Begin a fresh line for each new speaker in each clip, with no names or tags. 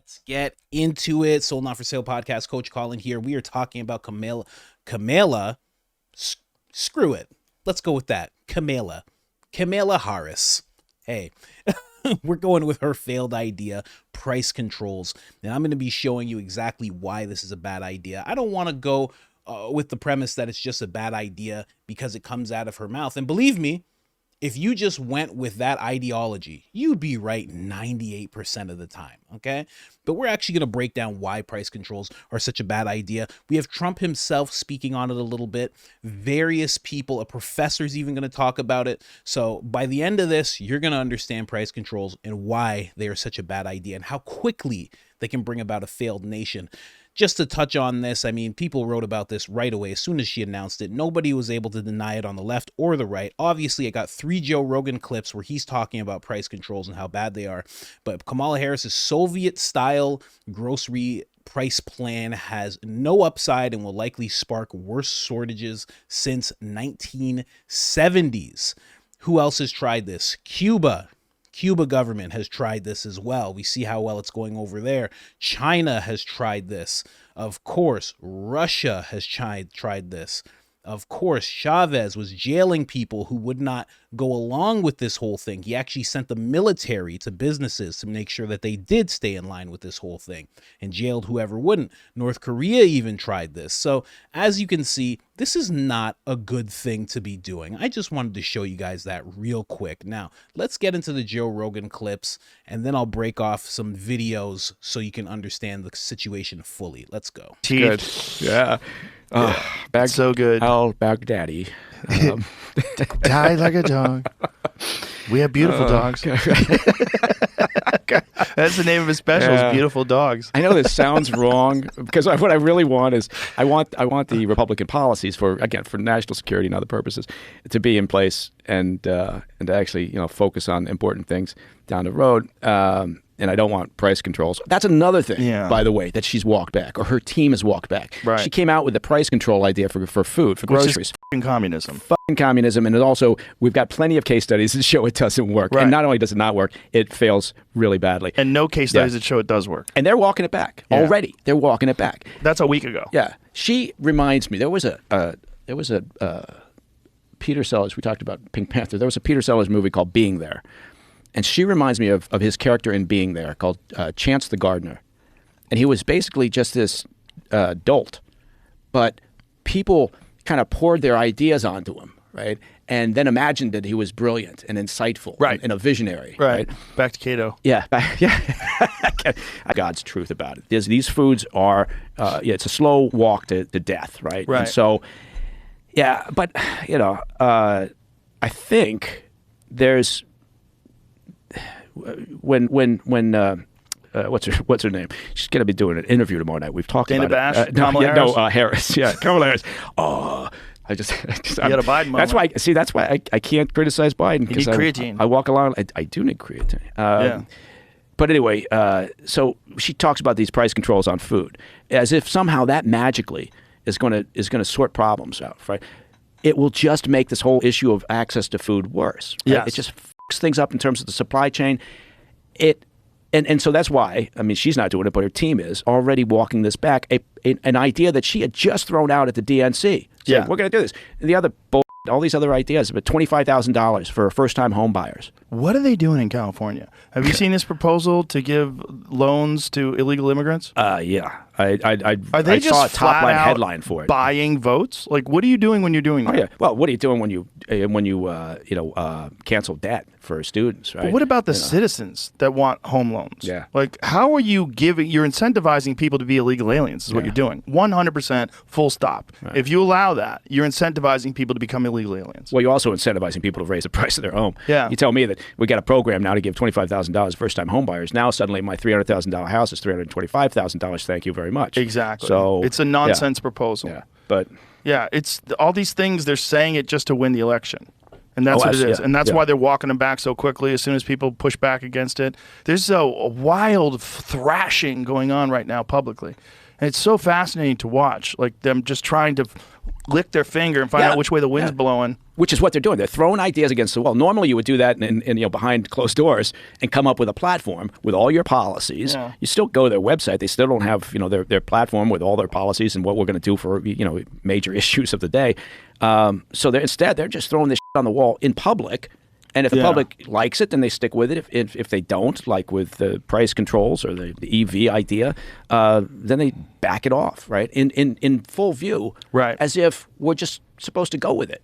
Let's get into it. Sold Not For Sale podcast. Coach Colin here. We are talking about Kamala. Screw it. Let's go with that. Kamala Harris. Hey, we're going with her failed idea, price controls. And I'm going to be showing you exactly why this is a bad idea. I don't want to go with the premise that it's just a bad idea because it comes out of her mouth. And believe me, if you just went with that ideology, you'd be right 98% of the time, okay? But we're actually going to break down why price controls are such a bad idea. We have Trump himself speaking on it a little bit. Various people, a professor's even going to talk about it. So by the end of this, you're going to understand price controls and why they are such a bad idea and how quickly they can bring about a failed nation. Just to touch on this, I mean, people wrote about this right away as soon as she announced it. Nobody was able to deny it on the left or the right. Obviously, I got 3 Joe Rogan clips where he's talking about price controls and how bad they are. But Kamala Harris's Soviet-style grocery price plan has no upside and will likely spark worse shortages since 1970s. Who else has tried this? Cuba government has tried this as well. We see how well it's going over there. China has tried this. Of course, Russia has tried this. Of course, Chavez was jailing people who would not go along with this whole thing. He actually sent the military to businesses to make sure that they did stay in line with this whole thing and jailed whoever wouldn't. North Korea even tried this. So as you can see, this is not a good thing to be doing. I just wanted to show you guys that real quick. Now, let's get into the Joe Rogan clips, and then I'll break off some videos so you can understand the situation fully. Let's go.
Good. Yeah.
So good.
Al Baghdadi.
Die like a dog. We have beautiful dogs. That's the name of his special, is Beautiful Dogs.
I know this sounds wrong because what I really want is I want the Republican policies for national security and other purposes to be in place and to actually focus on important things down the road. And I don't want price controls. That's another thing, by the way, that she's walked back, or her team has walked back.
Right.
She came out with the price control idea for food, for groceries.
Which is f***ing communism.
Fucking communism. And it also, we've got plenty of case studies that show it doesn't work.
Right.
And not only does it not work, it fails really badly.
And no case studies that show it does work.
And they're walking it back already. They're walking it back.
That's a week ago.
Yeah. She reminds me, there was a Peter Sellers, we talked about Pink Panther. There was a Peter Sellers movie called Being There. And she reminds me of his character in Being There, called Chance the Gardener. And he was basically just this dolt. But people kind of poured their ideas onto him, right? And then imagined that he was brilliant and insightful and a visionary.
Right. Back to Cato.
Yeah. God's truth about it. These foods are, it's a slow walk to death, right?
Right.
And so, but, I think there's... When what's her name? She's gonna be doing an interview tomorrow night. We've talked
Dana
about
Bash,
it.
Kamala Harris.
No, Harris. Yeah, Kamala Harris. Oh, I just
you got a Biden moment.
That's why I can't criticize Biden, because
creatine.
I walk along. I do need creatine. But anyway, so she talks about these price controls on food as if somehow that magically is going to sort problems out. Right? It will just make this whole issue of access to food worse. Right?
Yes.
It just things up in terms of the supply chain. And so that's why, I mean, she's not doing it, but her team is already walking this back. An idea that she had just thrown out at the DNC. Saying, we're going to do this. And the other all these other ideas, but $25,000 for first-time home buyers.
What are they doing in California? Have you seen this proposal to give loans to illegal immigrants?
Yeah. I
just
saw a top-line
flat
headline for it.
Buying votes? Like, what are you doing when you're doing that?
Oh, yeah. Well, what are you doing when you cancel debt for students, right?
But what about the citizens that want home loans?
Yeah.
Like, how are you you're incentivizing people to be illegal aliens is what you're doing. 100% full stop. Right. If you allow that, you're incentivizing people to become illegal aliens.
Well, you're also incentivizing people to raise the price of their home.
Yeah.
You tell me that we got a program now to give $25,000 first-time home buyers. Now suddenly my $300,000 house is $325,000. Thank you very much.
Exactly.
So
it's a nonsense proposal.
Yeah, but
it's all these things. They're saying it just to win the election. And that's what it is. And that's why they're walking them back so quickly as soon as people push back against it. There's a wild thrashing going on right now publicly. And it's so fascinating to watch, like them just trying to lick their finger and find out which way the wind's blowing.
Which is what they're doing. They're throwing ideas against the wall. Normally, you would do that in behind closed doors and come up with a platform with all your policies. Yeah. You still go to their website. They still don't have their platform with all their policies and what we're going to do for major issues of the day. So instead, they're just throwing this shit on the wall in public. And if the public likes it, then they stick with it. If they don't, like with the price controls or the EV idea, then they back it off, right? In full view,
right?
As if we're just supposed to go with it.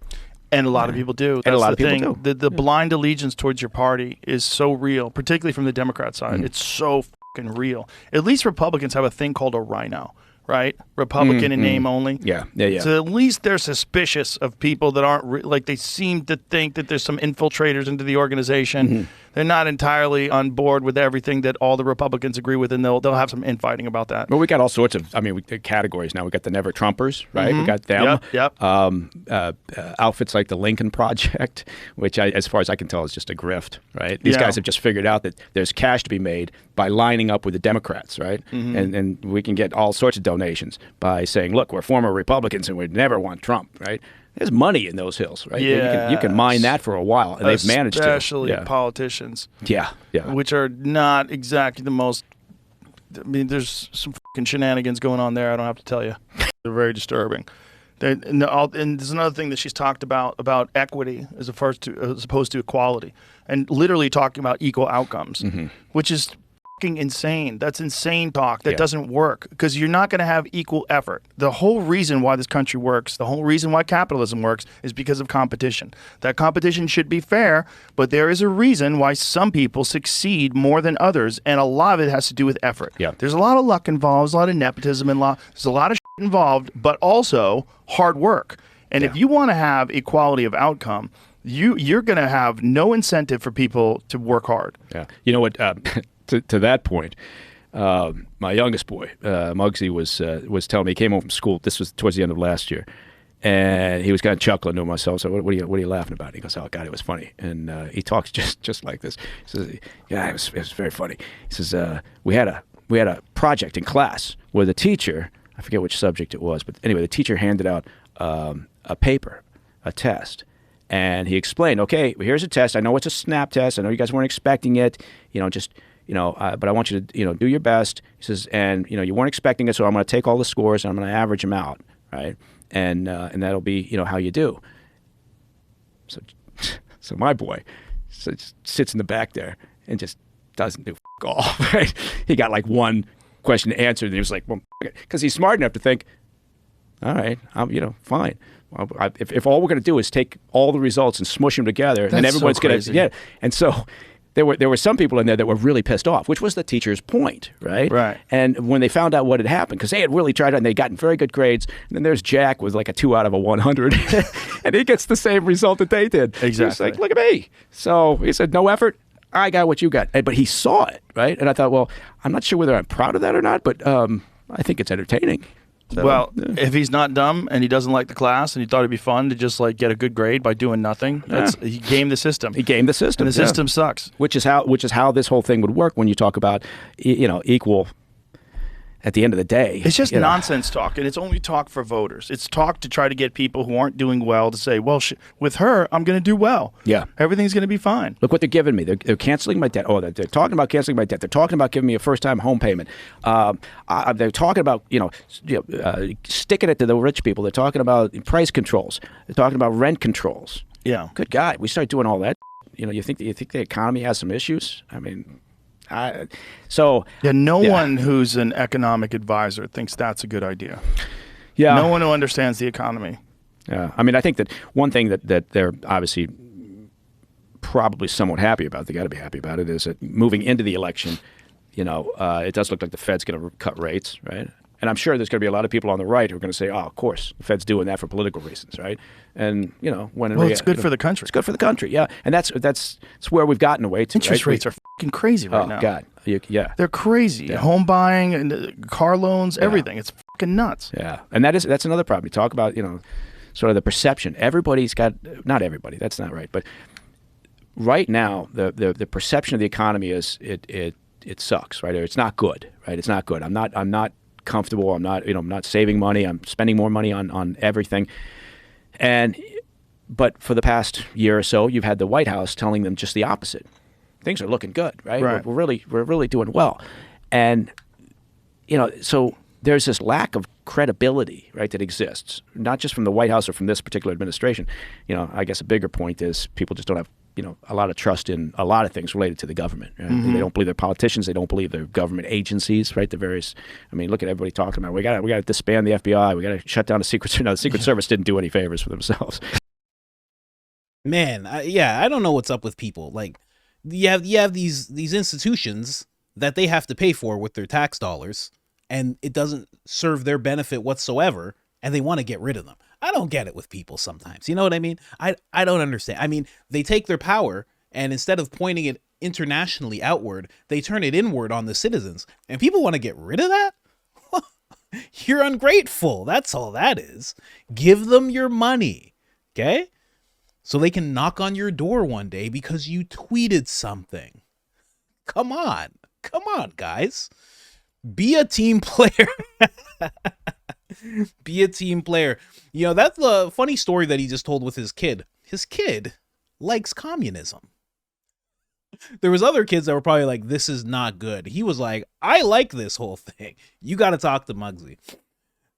And a lot of people do.
And a lot of people do.
The blind allegiance towards your party is so real, particularly from the Democrat side. It's so fucking real. At least Republicans have a thing called a rhino. Right? Republican in name only.
Yeah.
So at least they're suspicious of people that aren't they seem to think that there's some infiltrators into the organization. They're not entirely on board with everything that all the Republicans agree with, and they'll have some infighting about that.
Well, we got all sorts of, categories now. We got the Never Trumpers, right? We got them.
Yep.
Outfits like the Lincoln Project, which, as far as I can tell, is just a grift, right? These guys have just figured out that there's cash to be made by lining up with the Democrats, right? And we can get all sorts of donations by saying, look, we're former Republicans and we'd never want Trump, right? There's money in those hills, right?
Yeah,
you can mine that for a while, and they've managed to.
Especially politicians.
Yeah.
Which are not exactly the most. There's some fucking shenanigans going on there. I don't have to tell you. They're very disturbing. And there's another thing that she's talked about equity as opposed to equality, and literally talking about equal outcomes, which is fucking insane. That's insane talk. That doesn't work, because you're not going to have equal effort. The whole reason why this country works, the whole reason why capitalism works, is because of competition. That competition should be fair, but there is a reason why some people succeed more than others, and a lot of it has to do with effort.
Yeah.
There's a lot of luck involved, a lot of nepotism there's a lot of shit involved, but also hard work. And if you want to have equality of outcome, you're going to have no incentive for people to work hard.
Yeah. You know what? To that point, my youngest boy, Muggsy, was telling me, he came home from school. This was towards the end of last year, and he was kind of chuckling to himself. So, what are you laughing about? He goes, "Oh God, it was funny." And he talks just like this. He says, "Yeah, it was very funny." He says, "We had a project in class where the teacher, I forget which subject it was, but anyway, the teacher handed out a paper, a test." And he explained, okay, well, here's a test. I know it's a snap test. I know you guys weren't expecting it. But I want you to, do your best. He says, and, you weren't expecting it, so I'm going to take all the scores and I'm going to average them out, right? And that'll be, how you do. So my boy sits in the back there and just doesn't do all, right? He got like one question answered, and he was like, well, because he's smart enough to think, all right, fine. Well, if all we're going to do is take all the results and smush them together, then everyone's going to And so there were some people in there that were really pissed off, which was the teacher's point, right?
Right.
And when they found out what had happened, because they had really tried it and they'd gotten very good grades, and then there's Jack with like a 2 out of 100, and he gets the same result that they did.
Exactly.
He's like, look at me. So he said, no effort. I got what you got. But he saw it, right? And I thought, well, I'm not sure whether I'm proud of that or not, but I think it's entertaining. So,
if he's not dumb and he doesn't like the class and he thought it'd be fun to just like get a good grade by doing nothing, he gamed the system.
He gamed the system.
And the system sucks.
Which is how this whole thing would work when you talk about equal. At the end of the day,
it's just nonsense talk, and it's only talk for voters. It's talk to try to get people who aren't doing well to say, well, with her, I'm going to do well.
Yeah.
Everything's going to be fine.
Look what they're giving me. They're canceling my debt. Oh, they're talking about canceling my debt. They're talking about giving me a first-time home payment. They're talking about, sticking it to the rich people. They're talking about price controls. They're talking about rent controls.
Yeah.
Good God. We start doing all that. You think the economy has some issues? I mean...
No one who's an economic advisor thinks that's a good idea.
Yeah.
No one who understands the economy.
Yeah. I mean, I think that one thing that they're obviously probably somewhat happy about, they got to be happy about it, is that moving into the election, it does look like the Fed's going to cut rates, right? And I'm sure there's going to be a lot of people on the right who are going to say, oh, of course, the Fed's doing that for political reasons, right? And,
it's good for the country.
It's good for the country, yeah. And that's where we've gotten away to.
Interest rates are fucking crazy right now.
Oh, God. Yeah.
They're crazy. Yeah. Home buying, and car loans, everything. It's fucking nuts.
Yeah. And that's another problem. You talk about, sort of the perception. Everybody's got, not everybody, that's not right. But right now, the perception of the economy is it sucks, right? Or it's not good, right? It's not good. I'm not comfortable. I'm not saving money. I'm spending more money on everything. But for the past year or so, you've had the White House telling them just the opposite. Things are looking good, right?
Right.
We're really doing well. And, so there's this lack of credibility, right, that exists, not just from the White House or from this particular administration. I guess a bigger point is people just don't have, a lot of trust in a lot of things related to the government. Right?
Mm-hmm.
They don't believe their politicians. They don't believe their government agencies, right? The various, look at everybody talking about, we got to disband the FBI. We got to shut down the Secret Service. No, the Secret Service didn't do any favors for themselves.
Man, I don't know what's up with people. Like, you have these institutions that they have to pay for with their tax dollars, and it doesn't serve their benefit whatsoever, and they want to get rid of them. I don't get it with people sometimes. You know what I mean? I don't understand. I mean, they take their power, and instead of pointing it internationally outward, they turn it inward on the citizens, and people want to get rid of that? You're ungrateful. That's all that is. Give them your money, okay? So they can knock on your door one day because you tweeted something. Come on, guys. Be a team player. Be a team player. That's the funny story that he just told with his kid. His kid likes communism. There was other kids that were probably like, this is not good. He was like, I like this whole thing. You got to talk to Muggsy.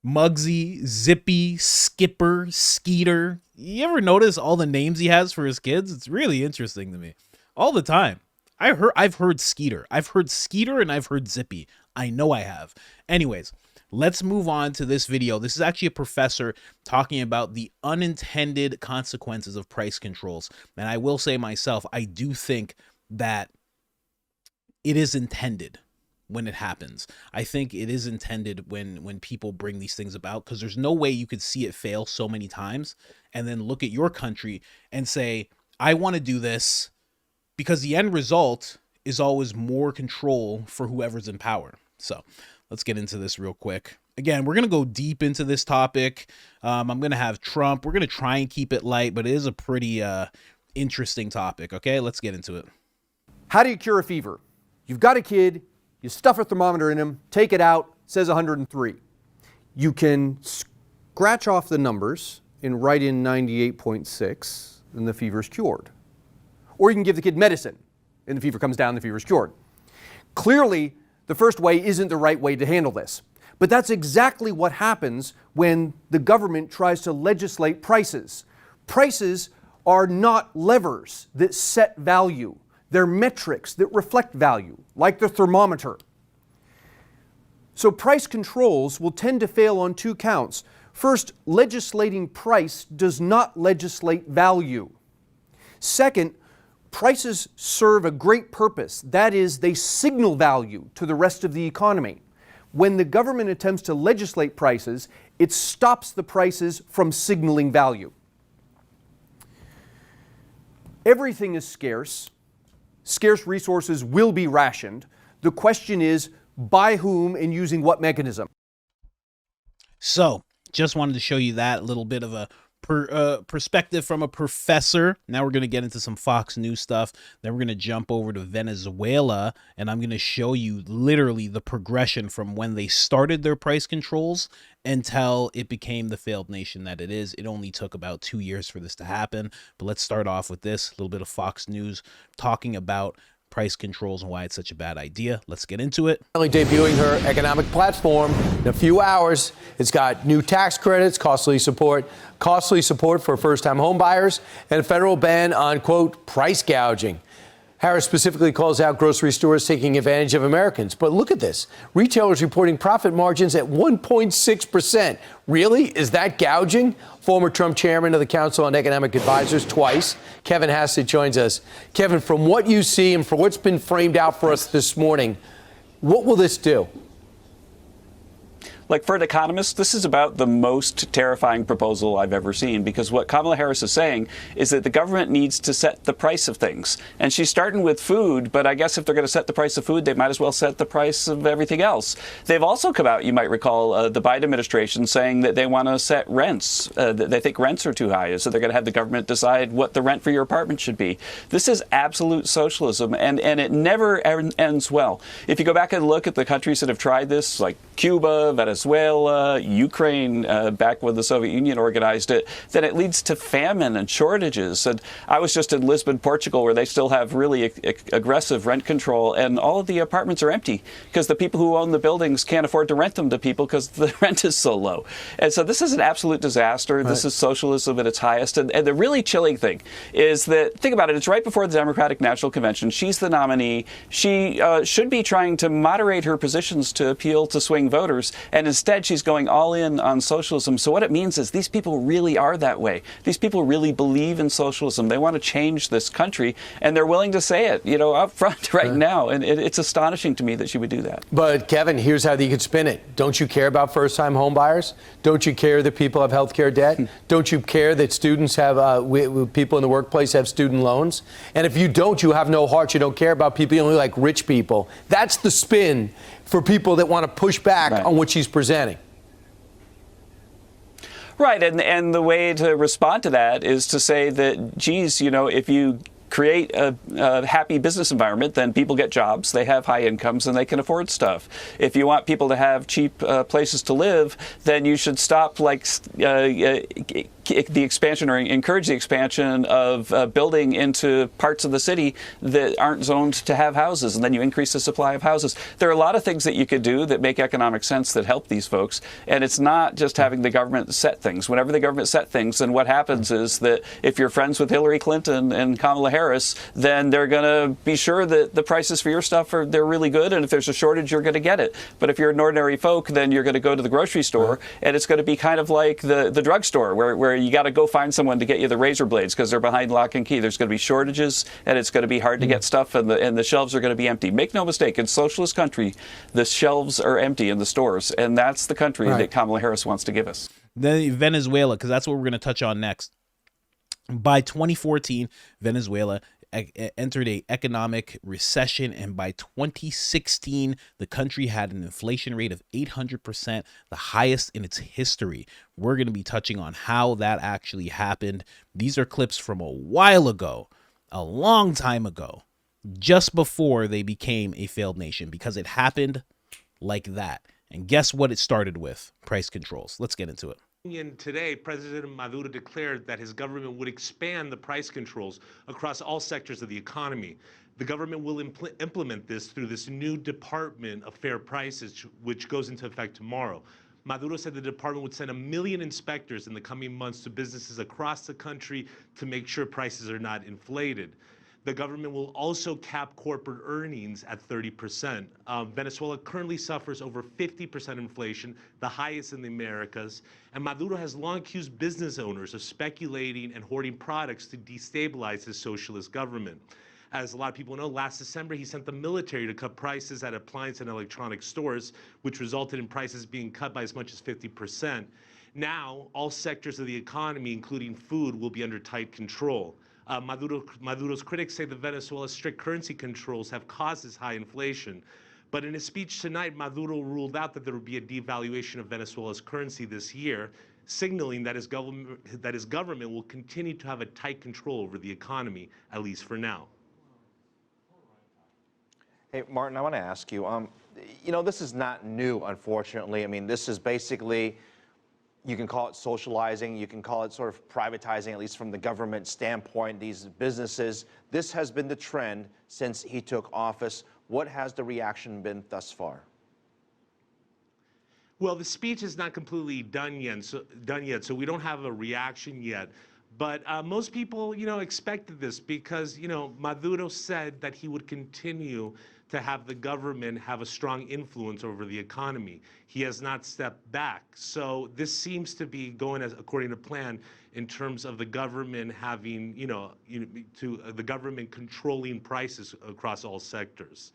Muggsy, Zippy, Skipper, Skeeter. You ever notice all the names he has for his kids? It's really interesting to me. All the time. I've heard Skeeter. I've heard Skeeter and I've heard Zippy. I know I have. Anyways, let's move on to this video. This is actually a professor talking about the unintended consequences of price controls. And I will say myself, I do think that it is intended when it happens. I think it is intended when people bring these things about, because there's no way you could see it fail so many times and then look at your country and say, I want to do this, because the end result is always more control for whoever's in power. So let's get into this real quick. Again, we're going to go deep into this topic. I'm going to have Trump. We're going to try and keep it light, but it is a pretty interesting topic. Okay, let's get into it.
How do you cure a fever? You've got a kid, you stuff a thermometer in him, take it out, says 103. You can scratch off the numbers and write in 98.6, and the fever's cured. Or you can give the kid medicine, and the fever comes down, the fever's cured. Clearly, the first way isn't the right way to handle this. But that's exactly what happens when the government tries to legislate prices. Prices are not levers that set value. They're metrics that reflect value, like the thermometer. So price controls will tend to fail on two counts. First, legislating price does not legislate value. Second, prices serve a great purpose. That is, they signal value to the rest of the economy. When the government attempts to legislate prices, it stops the prices from signaling value. Everything is scarce. Scarce resources will be rationed. The question is, by whom and using what mechanism?
So, just wanted to show you that little bit of a perspective from a professor. Now we're going to get into some Fox News stuff. Then we're going to jump over to Venezuela, and I'm going to show you literally the progression from when they started their price controls until it became the failed nation that it is. It only took about 2 years for this to happen. But let's start off with this, a little bit of Fox News talking about price controls and why it's such a bad idea. Let's get into it.
Debuting her economic platform in a few hours. It's got new tax credits, costly support for first-time home buyers, and a federal ban on, quote, price gouging. Harris specifically calls out grocery stores taking advantage of Americans. But look at this. Retailers reporting profit margins at 1.6%. Really? Is that gouging? Former Trump chairman of the Council on Economic Advisors twice, Kevin Hassett, joins us. Kevin, from what you see and from what's been framed out for us this morning, what will this do?
Like, for an economist, this is about the most terrifying proposal I've ever seen, because what Kamala Harris is saying is that the government needs to set the price of things. And she's starting with food, but I guess if they're going to set the price of food, they might as well set the price of everything else. They've also come out, you might recall, the Biden administration saying that they want to set rents, that they think rents are too high, so they're going to have the government decide what the rent for your apartment should be. This is absolute socialism, and it never ends well. If you go back and look at the countries that have tried this, like Cuba, Venezuela, Ukraine, back when the Soviet Union organized it, then it leads to famine and shortages. And I was just in Lisbon, Portugal, where they still have really aggressive rent control, and all of the apartments are empty because the people who own the buildings can't afford to rent them to people because the rent is so low. And so this is an absolute disaster. This is socialism at its highest. And the really chilling thing is that, think about it, it's right before the Democratic National Convention. She's the nominee. She should be trying to moderate her positions to appeal to swing voters, and instead she's going all in on socialism. So what it means is these people really are that way. These people really believe in socialism. They want to change this country, and they're willing to say it, up front right now. And it's astonishing to me that she would do that.
But Kevin, here's how you could spin it. Don't you care about first-time home buyers? Don't you care that people have health care debt? Don't you care that students have, people in the workplace have student loans? And if you don't, you have no heart. You don't care about people. You only like rich people. That's the spin for people that want to push back on what she's presenting.
Right, and the way to respond to that is to say that, geez, if you create a happy business environment, then people get jobs, they have high incomes, and they can afford stuff. If you want people to have cheap places to live, then you should stop the expansion or encourage the expansion of building into parts of the city that aren't zoned to have houses, and then you increase the supply of houses. There are a lot of things that you could do that make economic sense that help these folks, and it's not just having the government set things. Whenever the government set things, then what happens is that if you're friends with Hillary Clinton and Kamala Harris, then they're going to be sure that the prices for your stuff they're really good, and if there's a shortage, you're going to get it. But if you're an ordinary folk, then you're going to go to the grocery store, and it's going to be kind of like the drugstore where you got to go find someone to get you the razor blades because they're behind lock and key. There's going to be shortages, and it's going to be hard to get stuff, and the shelves are going to be empty. Make no mistake, in socialist country, the shelves are empty in the stores, and that's the country that Kamala Harris wants to give us.
Then Venezuela, because that's what we're going to touch on next. By 2014, Venezuela entered an economic recession, and by 2016, the country had an inflation rate of 800%, the highest in its history. We're going to be touching on how that actually happened. These are clips from a while ago, a long time ago, just before they became a failed nation, because it happened like that. And guess what it started with? Price controls. Let's get into it.
Today, President Maduro declared that his government would expand the price controls across all sectors of the economy. The government will implement this through this new Department of Fair Prices, which goes into effect tomorrow. Maduro said the department would send 1 million inspectors in the coming months to businesses across the country to make sure prices are not inflated. The government will also cap corporate earnings at 30%. Venezuela currently suffers over 50% inflation, the highest in the Americas. And Maduro has long accused business owners of speculating and hoarding products to destabilize his socialist government. As a lot of people know, last December, he sent the military to cut prices at appliance and electronic stores, which resulted in prices being cut by as much as 50%. Now, all sectors of the economy, including food, will be under tight control. Maduro's critics say that Venezuela's strict currency controls have caused this high inflation. But in his speech tonight, Maduro ruled out that there would be a devaluation of Venezuela's currency this year, signaling that his government will continue to have a tight control over the economy, at least for now.
Hey, Martin, I want to ask you, this is not new, unfortunately. I mean, this is basically, you can call it socializing, you can call it sort of privatizing, at least from the government standpoint, these businesses. This has been the trend since he took office. What has the reaction been thus far?
Well, the speech is not completely done yet, so we don't have a reaction yet. But most people, expected this because, Maduro said that he would continue to have the government have a strong influence over the economy. He has not stepped back. So this seems to be going according to plan in terms of the government having, the government controlling prices across all sectors.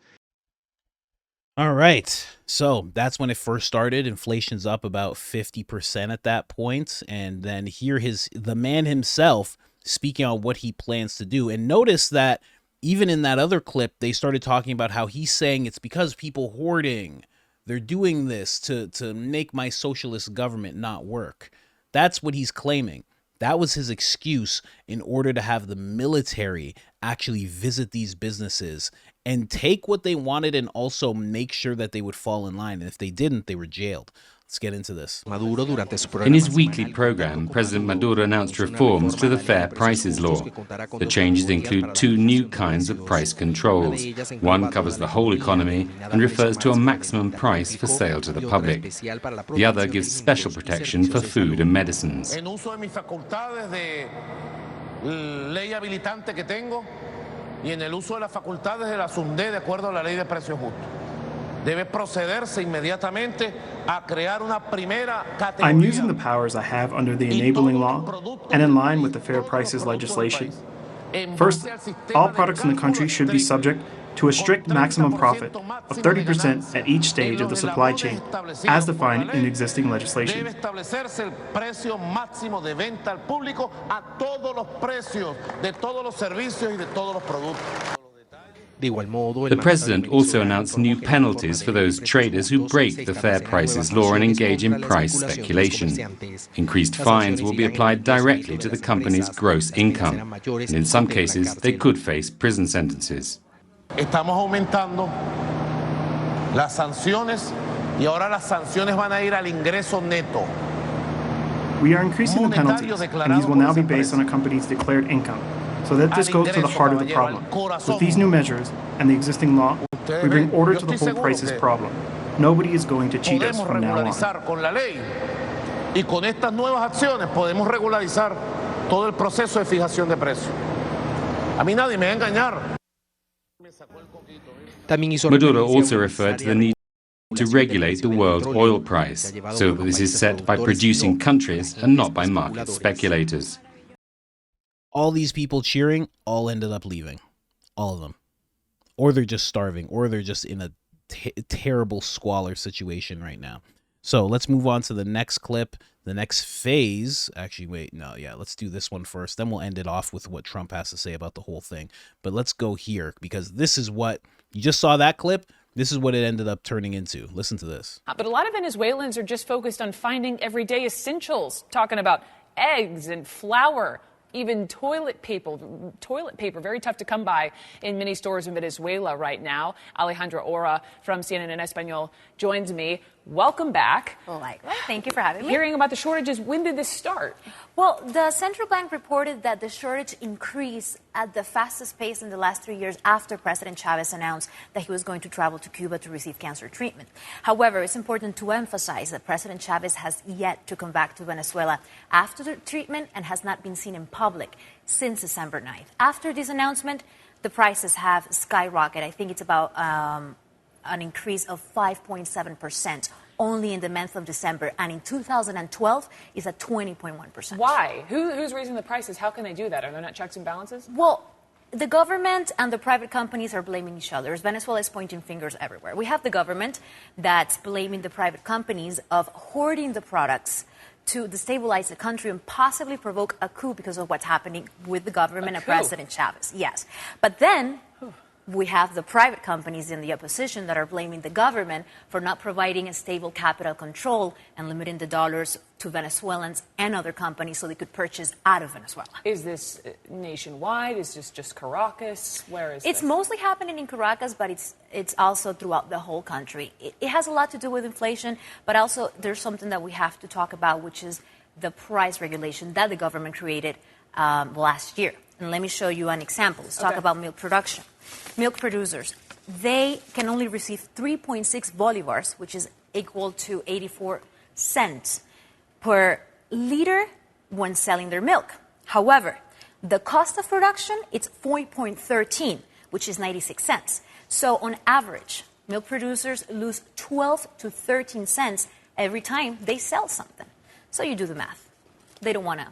All right. So that's when it first started. Inflation's up about 50% at that point. And then here the man himself speaking on what he plans to do. And notice that even in that other clip, they started talking about how he's saying it's because people hoarding. They're doing this to make my socialist government not work. That's what he's claiming. That was his excuse in order to have the military actually visit these businesses and take what they wanted and also make sure that they would fall in line. And if they didn't, they were jailed. Let's get into this.
In his weekly program, President Maduro announced reforms to the Fair Prices Law. The changes include 2 new kinds of price controls. One covers the whole economy and refers to a maximum price for sale to the public. The other gives special protection for food and medicines.
Y en el uso de las facultades de la SUNDE de acuerdo a la ley de precios justos. Debe procederse inmediatamente a crear una primera categoría.
I'm using the powers I have under the enabling law and in line with the fair prices legislation. First, all products in the country should be subject to a strict maximum profit of 30% at each stage of the supply chain, as defined in existing legislation.
Debe establecerse el precio máximo de venta al público a todos los precios de todos los servicios y de todos los productos.
The president also announced new penalties for those traders who break the fair prices law and engage in price speculation. Increased fines will be applied directly to the company's gross income, and in some cases they could face prison sentences.
Estamos aumentando las sanciones y ahora las sanciones van a ir al ingreso neto.
We are increasing the penalties, and these will now be based on a company's declared income. So that this goes to the heart of the problem. With these new measures and the existing law, we bring order to the whole prices problem. Nobody is going to cheat us from now on.
Con la ley y con estas nuevas acciones podemos regularizar todo el proceso de fijación de precios. A mí nadie me va a engañar.
Maduro also referred to the need to regulate the world oil price, so that this is set by producing countries and not by market speculators.
All these people cheering all ended up leaving. All of them. Or they're just starving, or they're just in a terrible squalor situation right now. So let's move on to the next clip, the next phase. Actually, wait, no, yeah, let's do this one first. Then we'll end it off with what Trump has to say about the whole thing. But let's go here, because this is what, you just saw that clip. This is what it ended up turning into. Listen to this.
But a lot of Venezuelans are just focused on finding everyday essentials, talking about eggs and flour. Even toilet paper, very tough to come by in many stores in Venezuela right now. Alejandra Ora from CNN en Español joins me. Welcome back.
Likewise. Thank you for having me.
Hearing about the shortages, when did this start?
Well, the central bank reported that the shortage increased at the fastest pace in the last 3 years after President Chavez announced that he was going to travel to Cuba to receive cancer treatment. However, it's important to emphasize that President Chavez has yet to come back to Venezuela after the treatment and has not been seen in public since December 9th. After this announcement, the prices have skyrocketed. I think it's about an increase of 5.7% only in the month of December. And in 2012, it's at 20.1%.
Why? Who's raising the prices? How can they do that? Are there not checks and balances?
Well, the government and the private companies are blaming each other. Venezuela is pointing fingers everywhere. We have the government that's blaming the private companies of hoarding the products to destabilize the country and possibly provoke a coup because of what's happening with the government and President Chavez. Yes. But then we have the private companies in the opposition that are blaming the government for not providing a stable capital control and limiting the dollars to Venezuelans and other companies so they could purchase out of Venezuela.
Is this nationwide? Is this just Caracas? Where is
It's
this?
mostly happening in Caracas, but it's also throughout the whole country. It has a lot to do with inflation, but also there's something that we have to talk about, which is the price regulation that the government created last year. And let me show you an example. Let's talk about milk production. Milk producers, they can only receive 3.6 bolivars, which is equal to 84 cents per liter when selling their milk. However, the cost of production, it's 4.13, which is 96 cents. So on average, milk producers lose 12 to 13 cents every time they sell something. So you do the math. They don't want to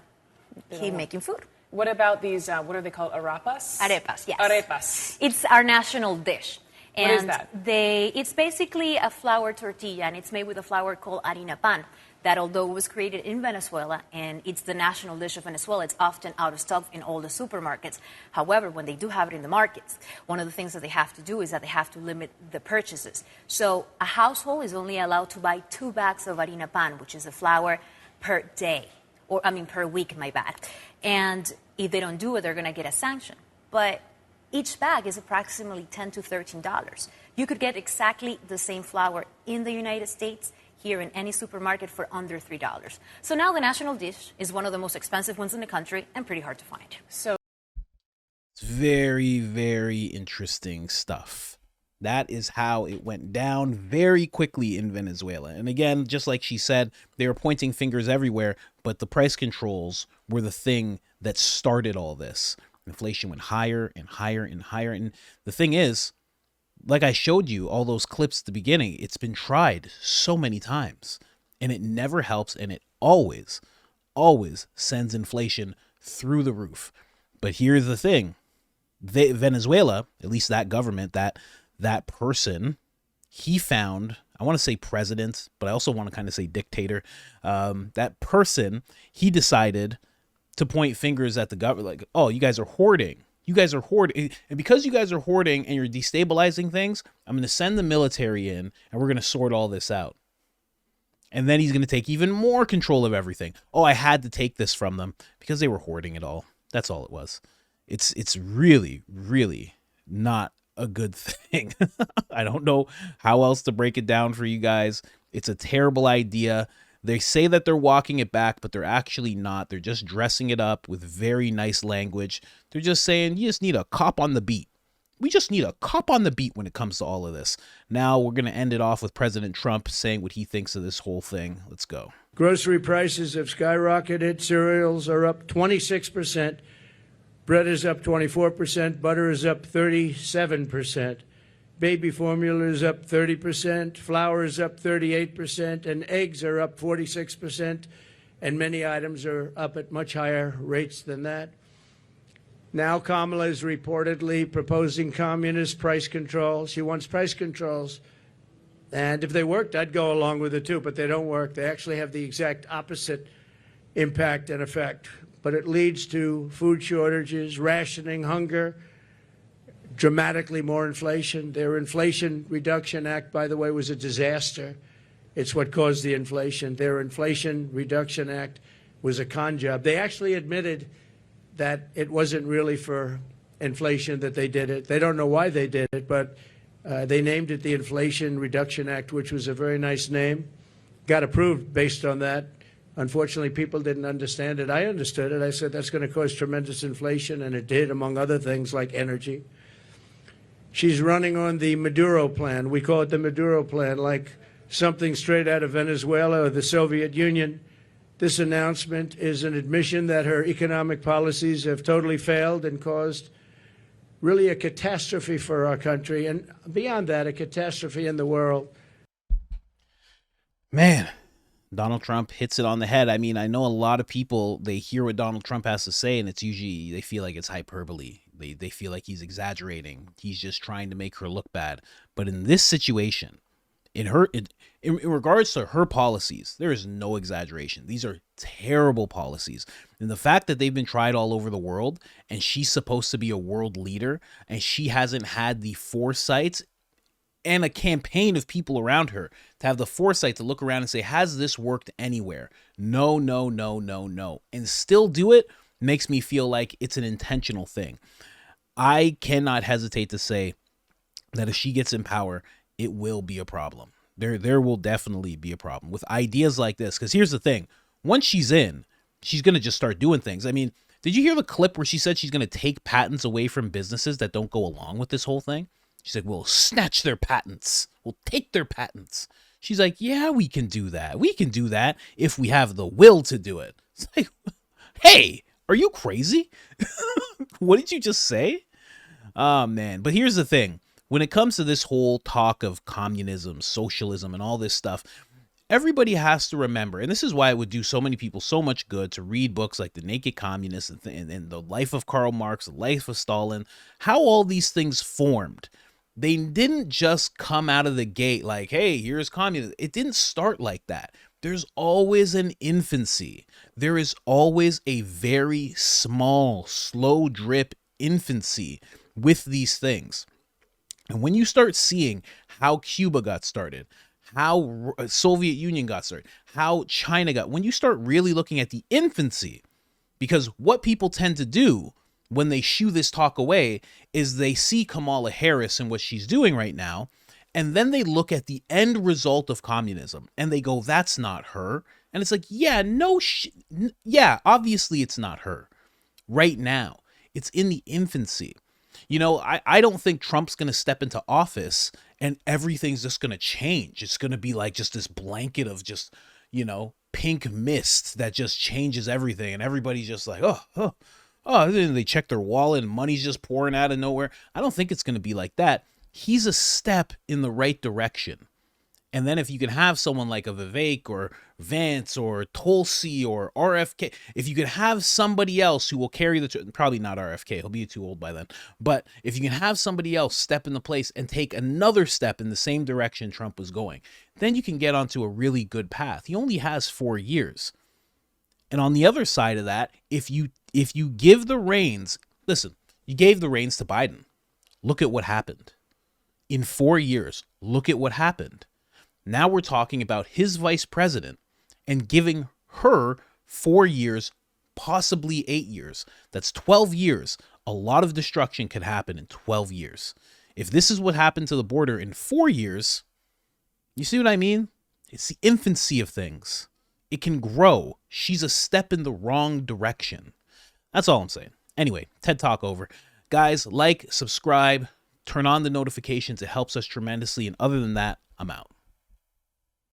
keep making food.
What about these, what are they called, arepas?
Arepas, yes.
Arepas.
It's our national dish.
What is that?
It's basically a flour tortilla, and it's made with a flour called harina pan. That although it was created in Venezuela and it's the national dish of Venezuela, it's often out of stock in all the supermarkets. However, when they do have it in the markets, one of the things that they have to do is that they have to limit the purchases. So a household is only allowed to buy 2 bags of harina pan, which is a flour, per day. Per week, my bad. And if they don't do it, they're going to get a sanction. But each bag is approximately $10 to $13. You could get exactly the same flour in the United States here in any supermarket for under $3. So now the national dish is one of the most expensive ones in the country and pretty hard to find.
So
it's very, very interesting stuff. That is how it went down very quickly in Venezuela. And again, just like she said, they were pointing fingers everywhere, but the price controls were the thing that started all this. Inflation went higher and higher and higher. And the thing is, like I showed you all those clips at the beginning, it's been tried so many times and it never helps. And it always sends inflation through the roof. But here's the thing. Venezuela, at least that government, that person, he found, I want to say president, but I also want to kind of say dictator. That person, he decided to point fingers at the government like, oh, you guys are hoarding. You guys are hoarding. And because you guys are hoarding and you're destabilizing things, I'm going to send the military in and we're going to sort all this out. And then he's going to take even more control of everything. Oh, I had to take this from them because they were hoarding it all. That's all it was. It's really, really not a good thing. I don't know how else to break it down for you guys. It's a terrible idea. They say that they're walking it back, but they're actually not. They're just dressing it up with very nice language. They're just saying, you just need a cop on the beat. We just need a cop on the beat when it comes to all of this. Now we're going to end it off with President Trump saying what he thinks of this whole thing. Let's go.
Grocery prices have skyrocketed. Cereals are up 26%. Bread is up 24%. Butter is up 37%. Baby formula is up 30%, flour is up 38%, and eggs are up 46%, and many items are up at much higher rates than that. Now Kamala is reportedly proposing communist price controls. She wants price controls, and if they worked, I'd go along with it too, but they don't work. They actually have the exact opposite impact and effect, but it leads to food shortages, rationing, hunger, dramatically more inflation. Their Inflation Reduction Act, by the way, was a disaster. It's what caused the inflation. Their Inflation Reduction Act was a con job. They actually admitted that it wasn't really for inflation that they did it. They don't know why they did it, but they named it the Inflation Reduction Act, which was a very nice name. Got approved based on that. Unfortunately, people didn't understand it. I understood it. I said that's going to cause tremendous inflation, and it did, among other things like energy. She's running on the Maduro plan. We call it the Maduro plan, like something straight out of Venezuela or the Soviet Union. This announcement is an admission that her economic policies have totally failed and caused really a catastrophe for our country, and beyond that, a catastrophe in the world.
Man, Donald Trump hits it on the head. I mean, I know a lot of people, they hear what Donald Trump has to say, and it's usually, they feel like it's hyperbole. They feel like he's exaggerating. He's just trying to make her look bad. But in this situation, in regards to her policies, there is no exaggeration. These are terrible policies. And the fact that they've been tried all over the world, and she's supposed to be a world leader, and she hasn't had the foresight and a campaign of people around her to have the foresight to look around and say, has this worked anywhere? No, no, no, no, no. And still do it makes me feel like it's an intentional thing. I cannot hesitate to say that if she gets in power, it will be a problem. There will definitely be a problem with ideas like this. Because here's the thing. Once she's in, she's going to just start doing things. I mean, did you hear the clip where she said she's going to take patents away from businesses that don't go along with this whole thing? She's like, we'll snatch their patents. We'll take their patents. She's like, yeah, we can do that. We can do that if we have the will to do it. It's like, hey, are you crazy? What did you just say? Oh, man. But here's the thing. When it comes to this whole talk of communism, socialism, and all this stuff, everybody has to remember, and this is why it would do so many people so much good to read books like The Naked Communist and The Life of Karl Marx, The Life of Stalin, how all these things formed. They didn't just come out of the gate like, hey, here's communism. It didn't start like that. There's always an infancy. There is always a very small, slow drip infancy with these things. And when you start seeing how Cuba got started, how Soviet Union got started, how China got, when you start really looking at the infancy, because what people tend to do when they shoo this talk away is they see Kamala Harris and what she's doing right now, and then they look at the end result of communism and they go, that's not her. And it's like, yeah, yeah, obviously it's not her right now. It's in the infancy. You know, I don't think Trump's going to step into office and everything's just going to change. It's going to be like just this blanket of just, you know, pink mist that just changes everything. And everybody's just like, oh, then they check their wallet and money's just pouring out of nowhere. I don't think it's going to be like that. He's a step in the right direction. And then if you can have someone like a Vivek or Vance or Tulsi or RFK, if you can have somebody else who will carry probably not RFK, he'll be too old by then. But if you can have somebody else step in the place and take another step in the same direction Trump was going, then you can get onto a really good path. He only has 4 years. And on the other side of that, if you give the reins, listen, you gave the reins to Biden. Look at what happened. In 4 years, look at what happened. Now we're talking about his vice president and giving her 4 years, possibly 8 years. That's 12 years. A lot of destruction could happen in 12 years. If this is what happened to the border in 4 years, you see what I mean? It's the infancy of things. It can grow. She's a step in the wrong direction. That's all I'm saying. Anyway, TED Talk over. Guys, like, subscribe, turn on the notifications. It helps us tremendously. And other than that, I'm out.